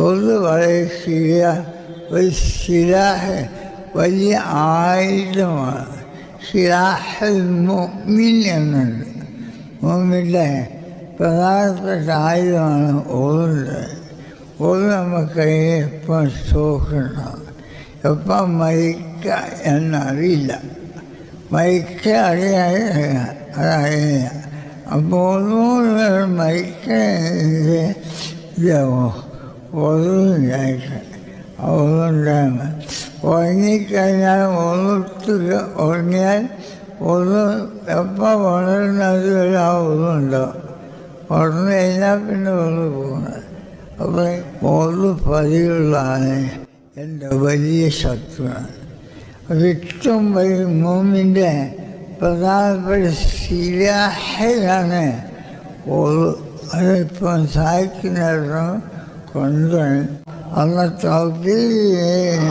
ഒന്ന് പറയുക ഒരു സിലാഹ് വലിയ ആയുധമാണ്. സിലാഹുൽ മുഅ്മിൻ എന്നുണ്ട്. മുഅ്മിൻ്റെ പ്രധാനപ്പെട്ട ആയുധമാണ് ഓതുന്നത്. ഓത് നമുക്ക് എപ്പം സൂക്ഷിക്കണം, എപ്പം മരിക്ക എന്നറിയില്ല. മരിക്ക അറിയാൻ അതറിയില്ല. അപ്പോൾ ഒന്നുകൂടെ മരിക്കണമെങ്കിൽ ഒതുണ്ടായിട്ട് ഒതുണ്ടാകും. ഉറങ്ങിക്കഴിഞ്ഞാൽ ഉറങ്ങിയാൽ ഒന്ന് എപ്പോൾ വളരുന്നത് വരെ ആ ഒതുണ്ടാവും. ഉറന്നു കഴിഞ്ഞാൽ പിന്നെ ഒന്ന് പോകുന്നത്. അപ്പോൾ ഓത് പതിവുള്ളതാണ് എൻ്റെ വലിയ ശത്രുവാണ്. ഏറ്റവും വലിയ മുഅ്മിൻ്റെ പ്രധാനപ്പെട്ട സിലാഹിലാണ് ഓത്. അതിപ്പം സഹായിക്കുന്നിടത്തും കൊണ്ടുവരും. അന്ന് തൗഫീഖ്